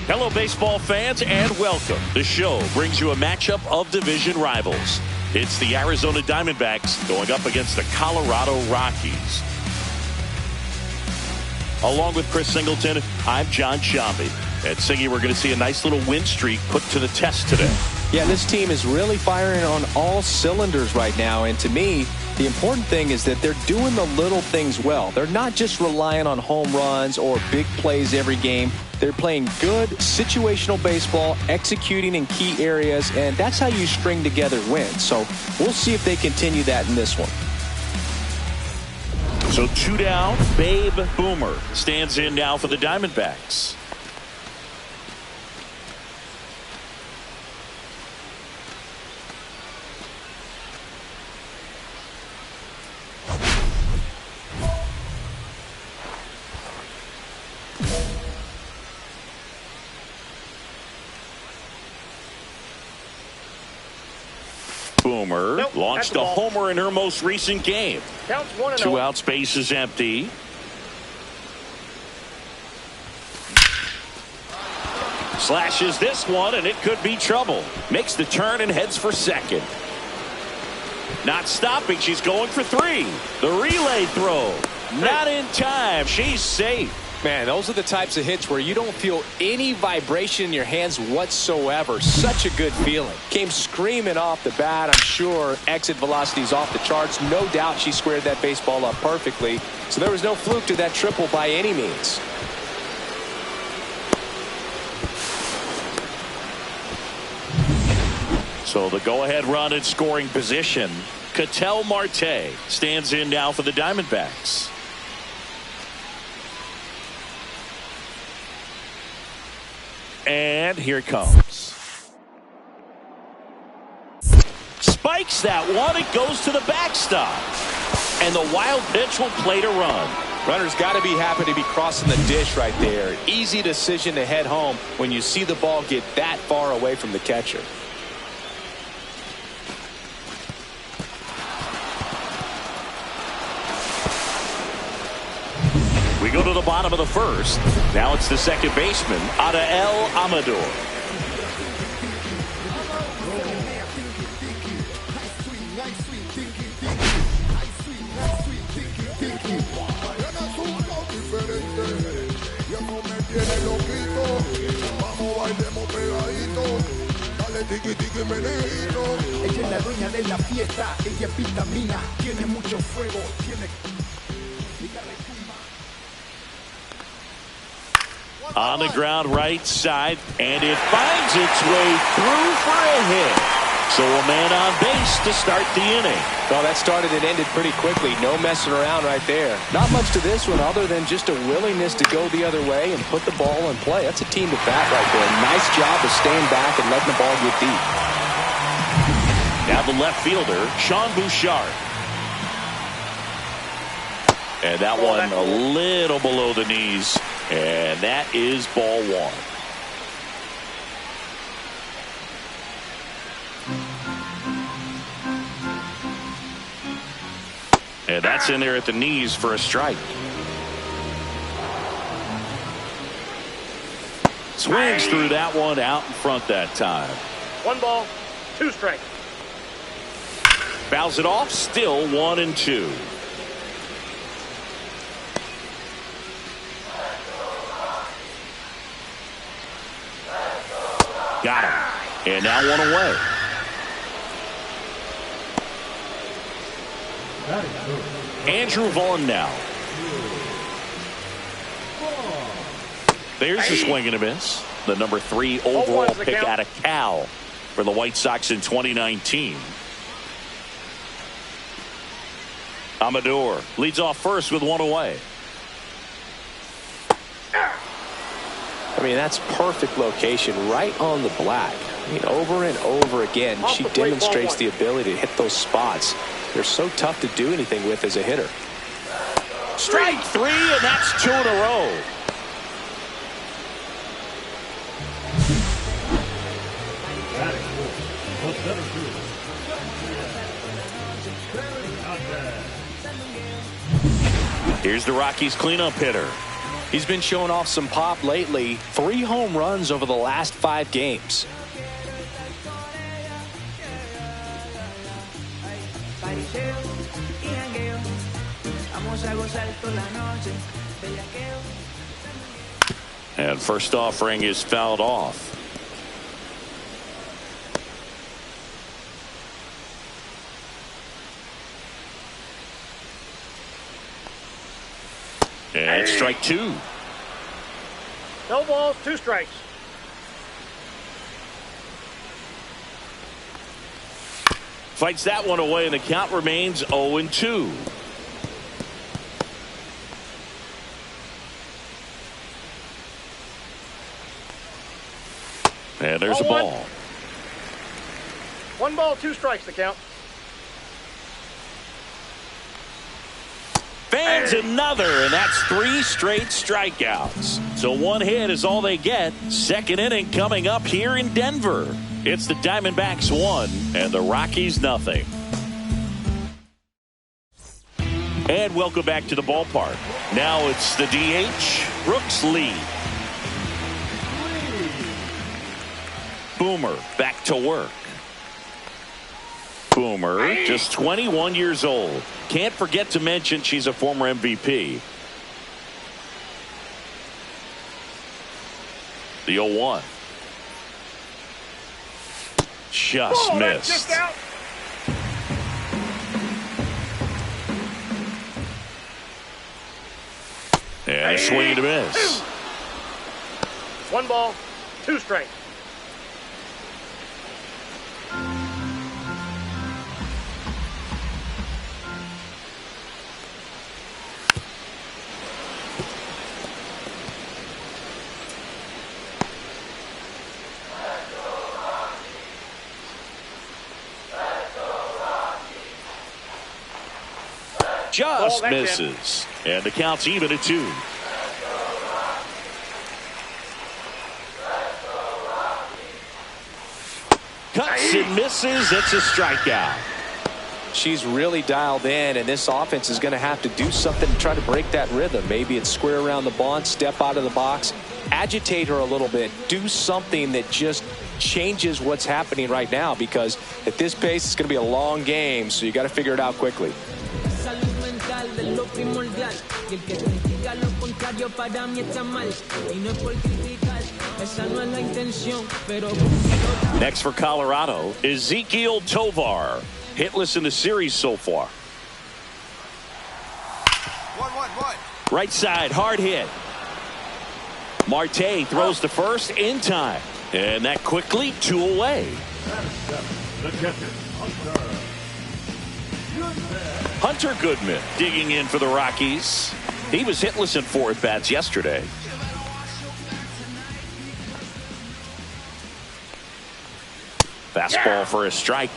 Hello, baseball fans, and welcome. The show brings you a matchup of division rivals. It's the Arizona Diamondbacks going up against the Colorado Rockies. Along with Chris Singleton, I'm John Shambi. And Singy, we're going to see a nice little win streak put to the test today. Yeah, this team is really firing on all cylinders right now. And to me, the important thing is that they're doing the little things well. They're not just relying on home runs or big plays every game. They're playing good situational baseball, executing in key areas, and that's how you string together wins. So we'll see if they continue that in this one. So 2 down, Babe Boomer stands in now for the Diamondbacks. Boomer launched a homer in her most recent game. Counts 1-0. 2 outs, base is empty. Slashes this one, and it could be trouble. Makes the turn and heads for second. Not stopping. She's going for 3. The relay throw. Not in time. She's safe. Man, those are the types of hits where you don't feel any vibration in your hands whatsoever. Such a good feeling. Came screaming off the bat. I'm sure exit velocity's off the charts. No doubt she squared that baseball up perfectly. So there was no fluke to that triple by any means. So the go-ahead run in scoring position. Ketel Marte stands in now for the Diamondbacks. And here it comes. Spikes that one. It goes to the backstop. And the wild pitch will play to run. Runner's got to be happy to be crossing the dish right there. Easy decision to head home when you see the ball get that far away from the catcher. We go to the bottom of the first. Now it's the second baseman, Adael Amador. Ella es la dueña de la fiesta, ella es vitamina, tiene mucho fuego, tiene... On the ground right side, and it finds its way through for a hit. So a man on base to start the inning. Well, that started and ended pretty quickly. No messing around right there. Not much to this one other than just a willingness to go the other way and put the ball in play. That's a team to bat right there. Nice job of staying back and letting the ball get deep. Now the left fielder, Sean Bouchard. And that one a little below the knees. And that is ball 1. And that's in there at the knees for a strike. Swings through that one out in front that time. 1 ball, 2 strikes. Fouls it off, still 1-2. Got him. And now 1 away. Andrew Vaughn now. There's the swing and a miss. The number 3 overall pick out of Cal for the White Sox in 2019. Amador leads off first with 1 away. I mean, that's perfect location right on the black. I mean, over and over again, she demonstrates the ability to hit those spots. They're so tough to do anything with as a hitter. Strike 3, and that's 2 in a row. Here's the Rockies cleanup hitter. He's been showing off some pop lately. 3 home runs over the last 5 games. And first offering is fouled off. And strike 2. No balls, 2 strikes. Fights that one away, and the count remains 0-2. And there's a ball. 1 ball, 2 strikes, the count. Fans another, and that's 3 straight strikeouts. So 1 hit is all they get. Second inning coming up here in Denver. It's the Diamondbacks 1 and the Rockies nothing. And welcome back to the ballpark. Now it's the DH, Brooks Lee. Boomer back to work. Boomer, just 21 years old. Can't forget to mention she's a former MVP. The 0-1. Just missed. Just out. And a swing and a miss. 1 ball, 2 strikes. Just misses. And the count's even at 2. Cuts and misses. It's a strikeout. She's really dialed in, and this offense is going to have to do something to try to break that rhythm. Maybe it's square around the bunt, step out of the box, agitate her a little bit, do something that just changes what's happening right now, because at this pace it's going to be a long game, so you got to figure it out quickly. Next for Colorado, Ezekiel Tovar. Hitless in the series so far. 1-1-1. Right side, hard hit. Marte throws to first in time. And that quickly 2 away. Hunter Goodman digging in for the Rockies. He was hitless in 4 at-bats yesterday. Fastball for a strike.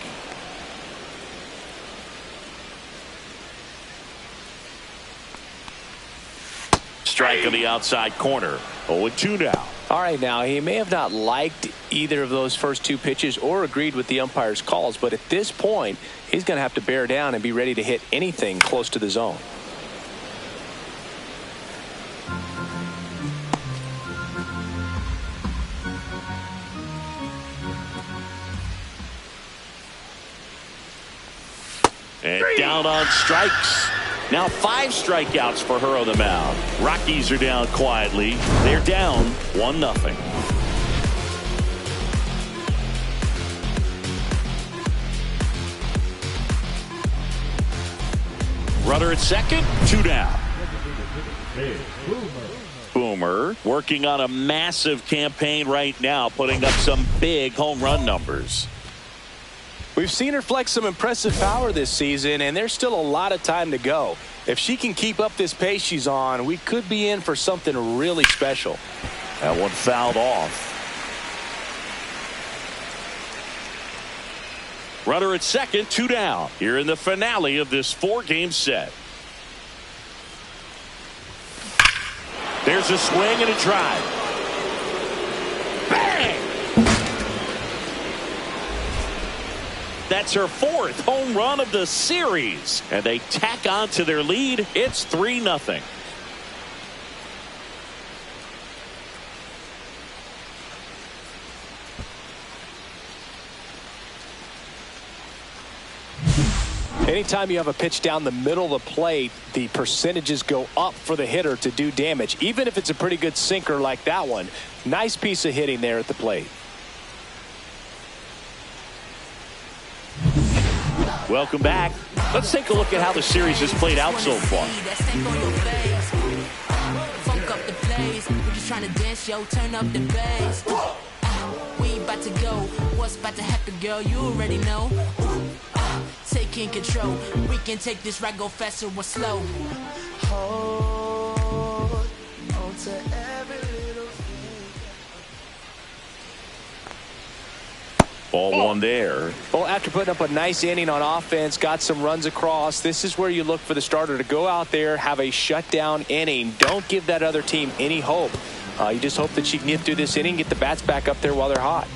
Strike on the outside corner. 0-2 now. All right, now he may have not liked either of those first 2 pitches or agreed with the umpire's calls, but at this point he's going to have to bear down and be ready to hit anything close to the zone. And down on strikes. Now 5 strikeouts for her on the mound. Rockies are down quietly. They're down 1-0. Runner at second, 2 down. Boomer working on a massive campaign right now, putting up some big home run numbers. We've seen her flex some impressive power this season, and there's still a lot of time to go. If she can keep up this pace she's on, we could be in for something really special. That one fouled off. Runner at second, 2 down. Here in the finale of this 4-game set. There's a swing and a drive. Bang! That's her 4th home run of the series. And they tack on to their lead. It's 3-0. Anytime you have a pitch down the middle of the plate, the percentages go up for the hitter to do damage, even if it's a pretty good sinker like that one. Nice piece of hitting there at the plate. Welcome back. Let's take a look at how the series has played out so far. We about to go. What's about to happen, girl? You already know. Taking control. We can take this ride, go faster or slow. Hold on to every little thing. Ball 1 there. Well, after putting up a nice inning on offense, got some runs across, this is where you look for the starter to go out there, have a shutdown inning. Don't give that other team any hope. You just hope that she can get through this inning, get the bats back up there while they're hot.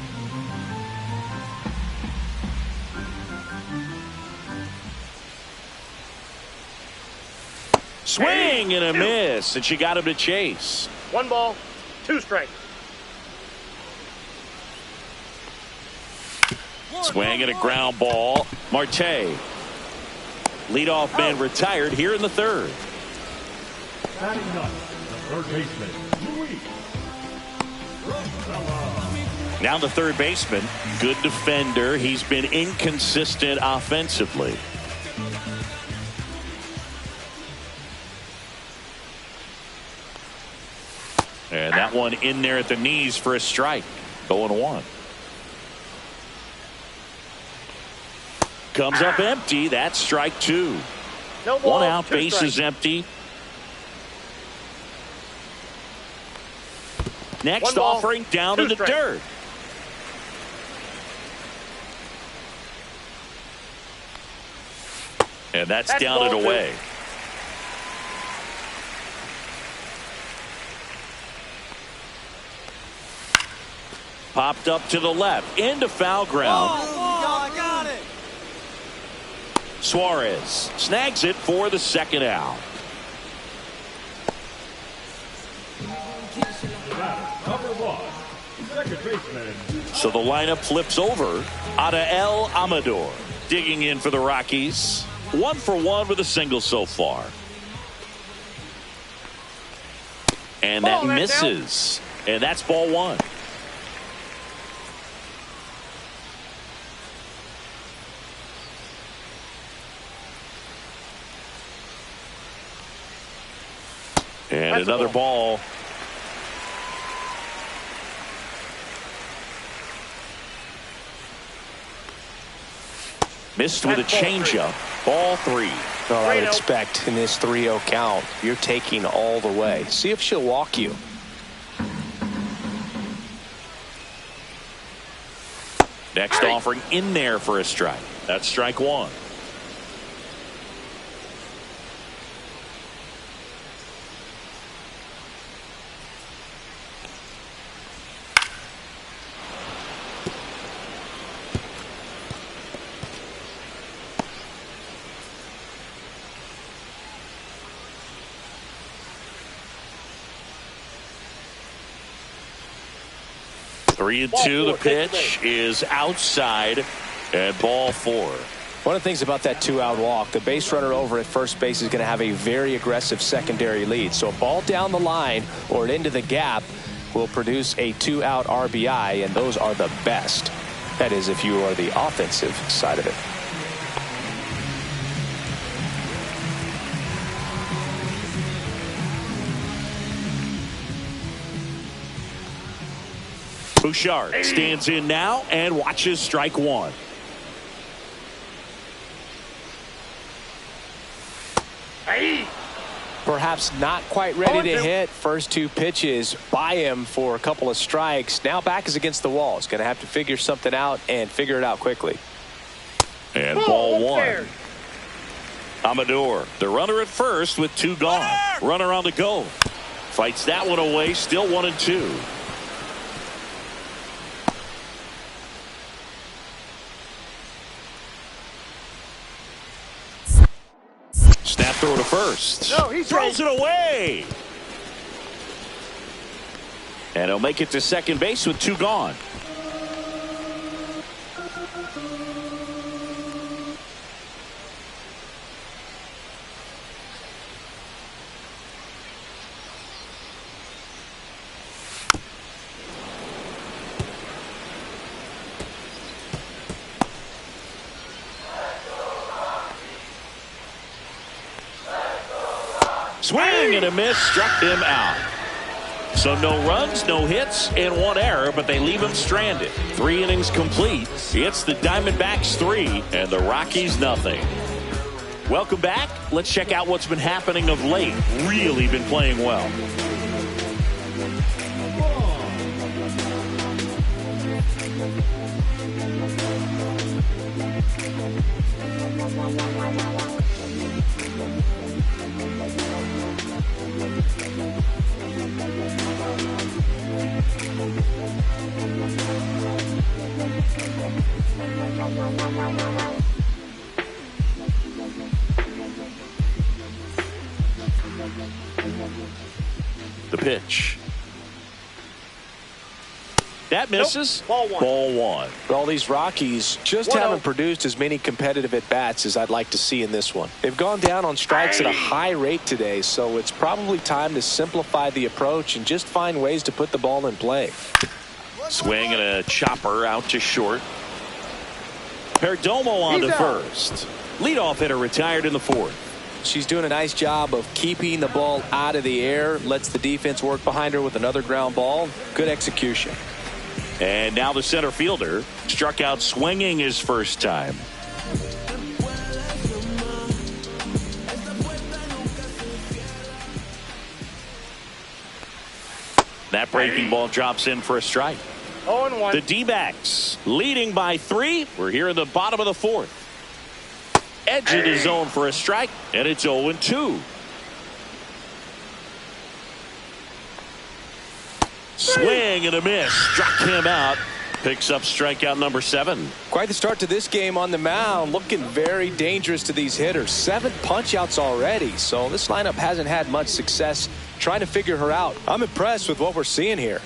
Swing and a miss, and she got him to chase. 1 ball, 2 strikes. Swing and a ground ball. Marte. Leadoff man retired here in the 3rd. Batting up, the 3rd baseman, Now the 3rd baseman. Good defender. He's been inconsistent offensively. And that one in there at the knees for a strike. 0-1. Comes up empty. That's strike 2. No ball, 1 out, 2 base strikes. is empty. Next 1 ball, offering down 2 in the strikes. dirt. And that's down ball and 2. away. Popped up to the left into foul ground. I got it. Suarez snags it for the 2nd out. number 1, 2nd baseman, So the lineup flips over. Adael Amador digging in for the Rockies. 1 for 1 with a single so far. And that Ball, that's misses. And that's ball 1. And That's a another ball. Missed with a That's ball 3. changeup. Ball 3. Well, I would 3-0. expect in this 3-0 count, you're taking all the way. See if she'll walk you. Next offering in there for a strike. That's strike 1. Three and 2. The pitch is outside and ball 4. One of the things about that 2-out walk, the base runner over at first base is going to have a very aggressive secondary lead. So a ball down the line or into the gap will produce a 2-out RBI, and those are the best. That is, if you are the offensive side of it. Bouchard stands in now and watches strike 1. Perhaps not quite ready to hit. First 2 pitches by him for a couple of strikes. Now back is against the wall. He's going to have to figure something out and figure it out quickly. And ball 1. Amador, the runner at first with 2 gone. Runner on the go. Fights that one away. Still 1 and 2. that throw to first. No, he's throws it away. And he'll make it to second base with 2 gone. Swing and a miss, struck him out. So no runs, no hits, and 1 error, but they leave him stranded. 3 innings complete. It's the Diamondbacks 3 and the Rockies nothing. Welcome back. Let's check out what's been happening of late. Really been playing well. The pitch. That misses. Nope. Ball one. Well, these Rockies just haven't produced as many competitive at-bats as I'd like to see in this one. They've gone down on strikes at a high rate today, so it's probably time to simplify the approach and just find ways to put the ball in play. Swing and a chopper out to short. Perdomo on to first. Leadoff hitter retired in the 4th. She's doing a nice job of keeping the ball out of the air, lets the defense work behind her with another ground ball. Good execution. And now the center fielder struck out swinging his first time. That breaking ball drops in for a strike. 0-1. The D-backs leading by 3. We're here in the bottom of the 4th. Edge of the zone for a strike, and it's 0-2. Swing and a miss. Struck him out. Picks up strikeout number 7. Quite the start to this game on the mound. Looking very dangerous to these hitters. 7 punch-outs already. So this lineup hasn't had much success trying to figure her out. I'm impressed with what we're seeing here.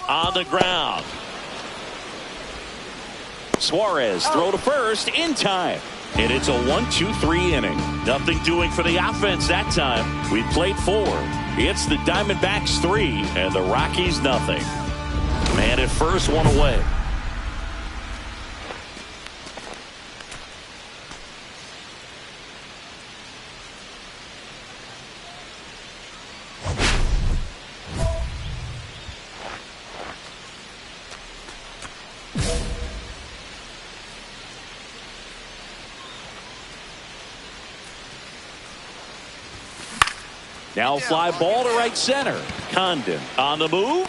On the ground. Suarez throw to first in time. And it's a 1-2-3 inning. Nothing doing for the offense that time. We played 4. It's the Diamondbacks 3 and the Rockies nothing. Man at first, 1 away. Now fly ball to right center. Condon on the move.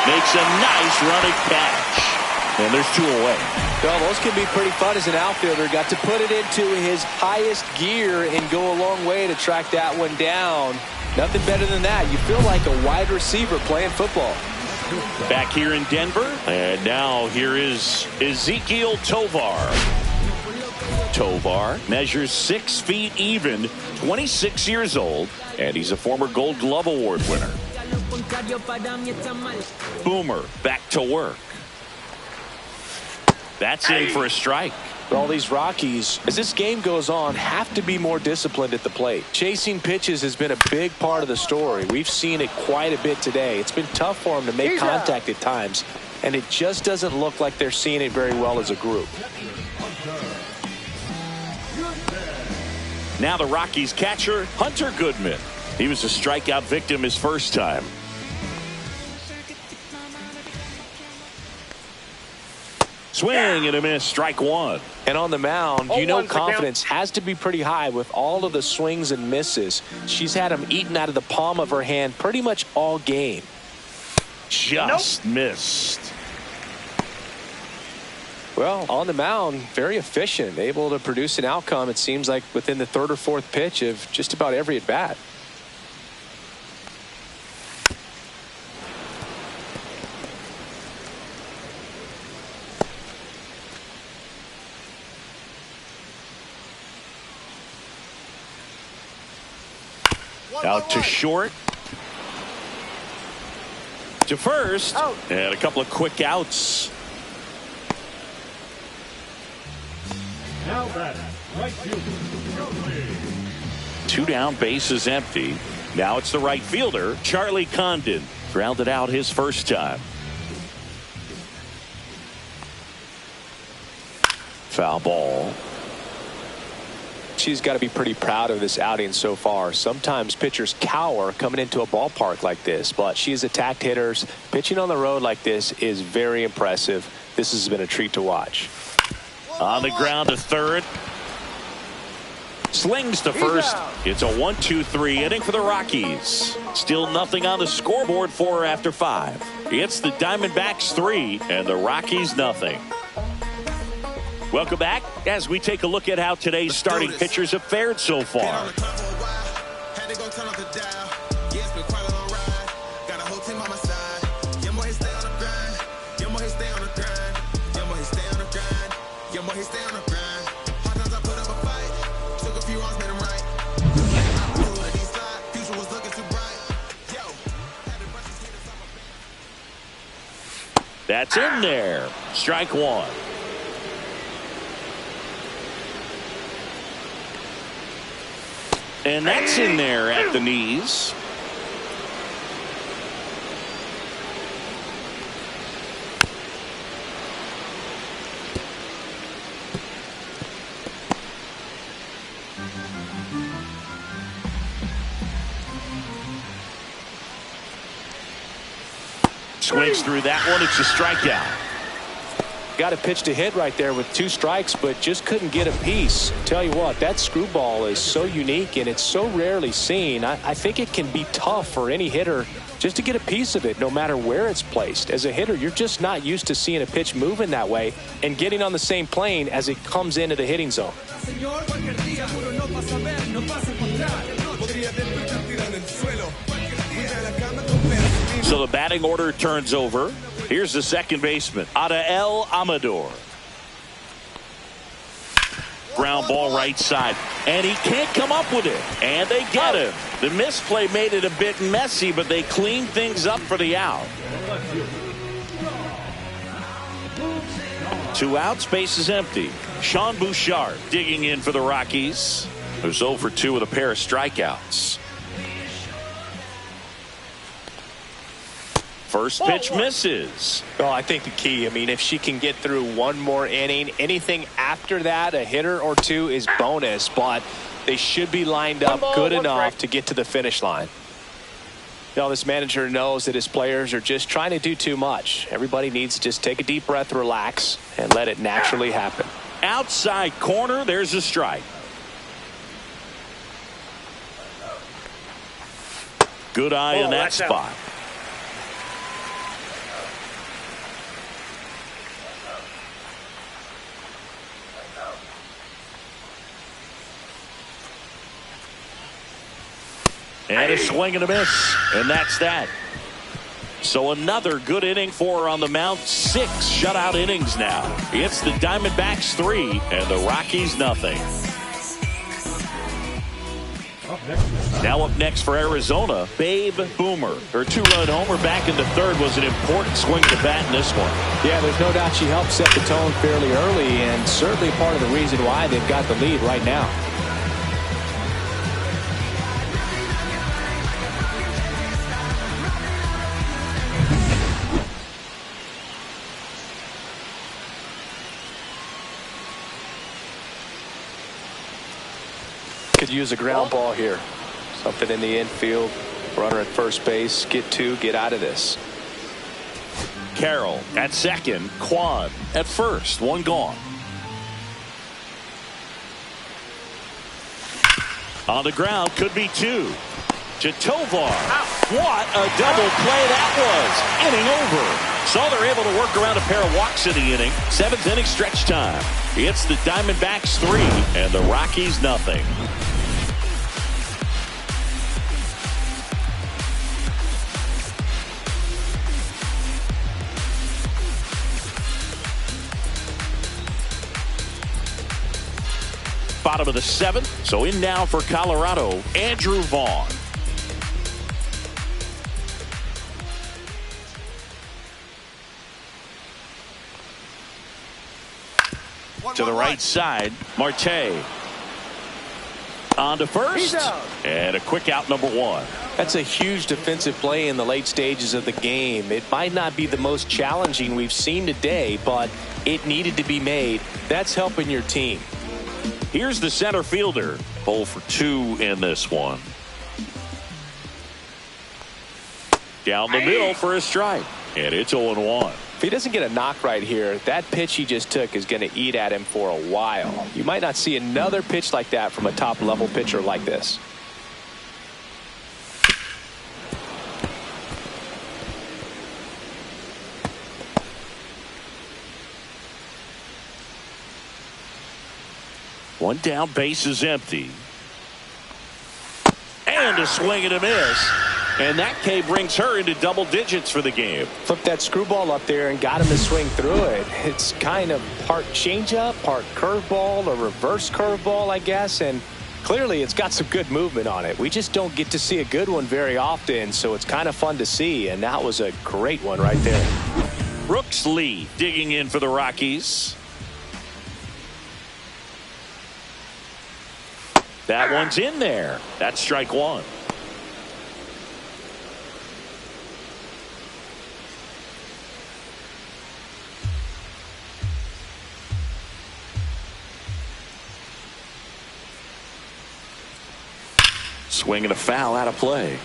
Makes a nice running catch. And there's 2 away. Well, those can be pretty fun as an outfielder. Got to put it into his highest gear and go a long way to track that one down. Nothing better than that. You feel like a wide receiver playing football. Back here in Denver. And now here is Ezequiel Tovar. Tovar measures 6 feet even, 26 years old, and he's a former Gold Glove Award winner. Boomer back to work. That's in for a strike. All these Rockies, as this game goes on, have to be more disciplined at the plate. Chasing pitches has been a big part of the story. We've seen it quite a bit today. It's been tough for them to make contact at times, and it just doesn't look like they're seeing it very well as a group. Now the Rockies catcher, Hunter Goodman. He was a strikeout victim his first time. Swing and a miss, strike 1. And on the mound, you know confidence has to be pretty high with all of the swings and misses. She's had them eaten out of the palm of her hand pretty much all game. Just missed. Well, on the mound, very efficient, able to produce an outcome, it seems like, within the 3rd or 4th pitch of just about every at-bat. Out to short. To first. And a couple of quick outs. Now batting, right fielder, 2 down, bases empty. Now it's the right fielder, Charlie Condon. Grounded out his first time. Foul ball. She's got to be pretty proud of this outing so far. Sometimes pitchers cower coming into a ballpark like this, but she's attacked hitters. Pitching on the road like this is very impressive. This has been a treat to watch. On the ground to third. Slings to first. It's a 1-2-3 inning for the Rockies. Still nothing on the scoreboard for her after 5. It's the Diamondbacks 3 and the Rockies nothing. Welcome back as we take a look at how today's starting pitchers have fared so far. That's in there. Strike 1. And that's in there at the knees. Swings through that one. It's a strikeout. Got a pitch to hit right there with 2 strikes, but just couldn't get a piece. Tell you what, that screwball is so unique and it's so rarely seen. I think it can be tough for any hitter just to get a piece of it, no matter where it's placed. As a hitter, you're just not used to seeing a pitch moving that way and getting on the same plane as it comes into the hitting zone. So the batting order turns over. Here's the second baseman, Adael Amador. Ground ball right side. And he can't come up with it. And they get him. The misplay made it a bit messy, but they cleaned things up for the out. 2 outs, base is empty. Sean Bouchard digging in for the Rockies. Who's 0 for 2 with a pair of strikeouts. First pitch misses. Well, I think the key, if she can get through one more inning, anything after that, a hitter or 2 is bonus, but they should be lined up good enough to get to the finish line. This manager knows that his players are just trying to do too much. Everybody needs to just take a deep breath, relax, and let it naturally happen. Outside corner, there's a strike. Good eye in that spot. And a swing and a miss. And that's that. So another good inning for her on the mound. 6 shutout innings now. It's the Diamondbacks 3 and the Rockies nothing. Now up next for Arizona, Babe Boomer. Her 2-run homer back into third was an important swing to bat in this one. Yeah, there's no doubt she helped set the tone fairly early and certainly part of the reason why they've got the lead right now. Could use a ground ball here. Something in the infield. Runner at first base. Get 2. Get out of this. Carroll at second. Quan at first. 1 gone. On the ground. Could be 2. To Tovar. What a double play that was. Inning over. So they're able to work around a pair of walks in the inning. 7th inning stretch time. It's the Diamondbacks 3 and the Rockies nothing. Bottom of the 7th. So in now for Colorado, Andrew Vaughn. To the right side, Marte. On to first. And a quick out, number one. That's a huge defensive play in the late stages of the game. It might not be the most challenging we've seen today, but it needed to be made. That's helping your team. Here's the center fielder. 0 for 2 in this one. Down the middle for a strike. And it's 0-1. If he doesn't get a knock right here, that pitch he just took is going to eat at him for a while. You might not see another pitch like that from a top-level pitcher like this. One down, base is empty. And a swing and a miss. And that K brings her into double digits for the game. Flipped that screwball up there and got him to swing through it. It's kind of part changeup, part curveball, or reverse curveball, I guess. And clearly it's got some good movement on it. We just don't get to see a good one very often, so it's kind of fun to see. And that was a great one right there. Brooks Lee digging in for the Rockies. That one's in there. That's strike one. Swing and a foul out of play.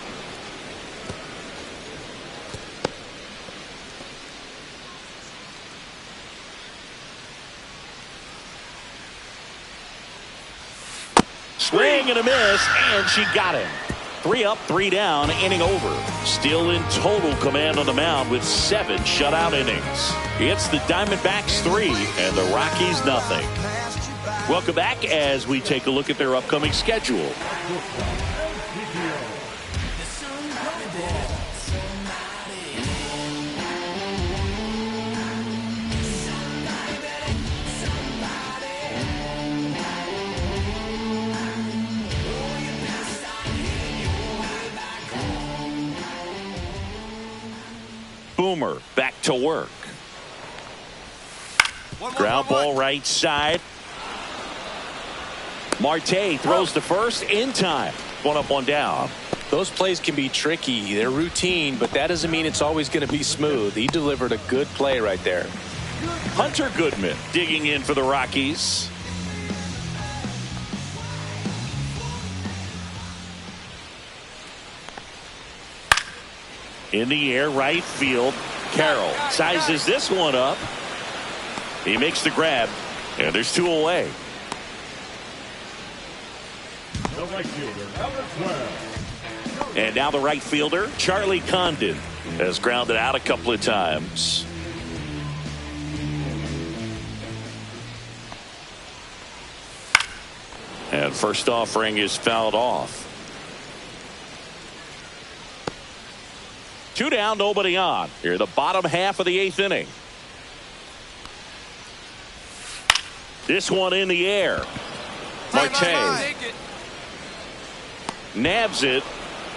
Swing and a miss, and she got him. 3 up, 3 down, inning over. Still in total command on the mound with 7 shutout innings. It's the Diamondbacks 3 and the Rockies nothing. Welcome back as we take a look at their upcoming schedule. Boomer back to work. Ground ball right side. Marte throws to first in time. 1 up, 1 down. Those plays can be tricky. They're routine, but that doesn't mean it's always going to be smooth. He delivered a good play right there. Hunter Goodman digging in for the Rockies. In the air, right field. Carroll sizes this one up. He makes the grab, and there's 2 away. The right fielder, number 12. And now the right fielder, Charlie Condon, has grounded out a couple of times. And first offering is fouled off. 2 down, nobody on. Here, the bottom half of the 8th inning. This one in the air. Marte nabs it,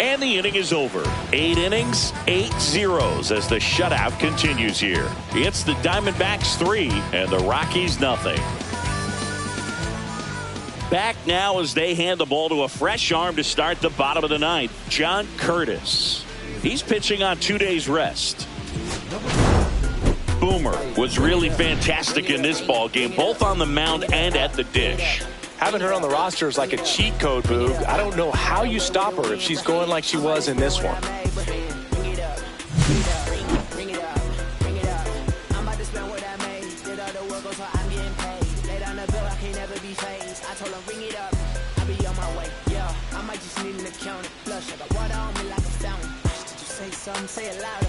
and the inning is over. 8 innings, 8 zeros as the shutout continues here. It's the Diamondbacks 3 and the Rockies nothing. Back now as they hand the ball to a fresh arm to start the bottom of the 9th. John Curtis. He's pitching on 2 days rest. Boomer was really fantastic in this ball game, both on the mound and at the dish. Having her on the roster is like a cheat code, Boog. I don't know how you stop her if she's going like she was in this one. Say it louder.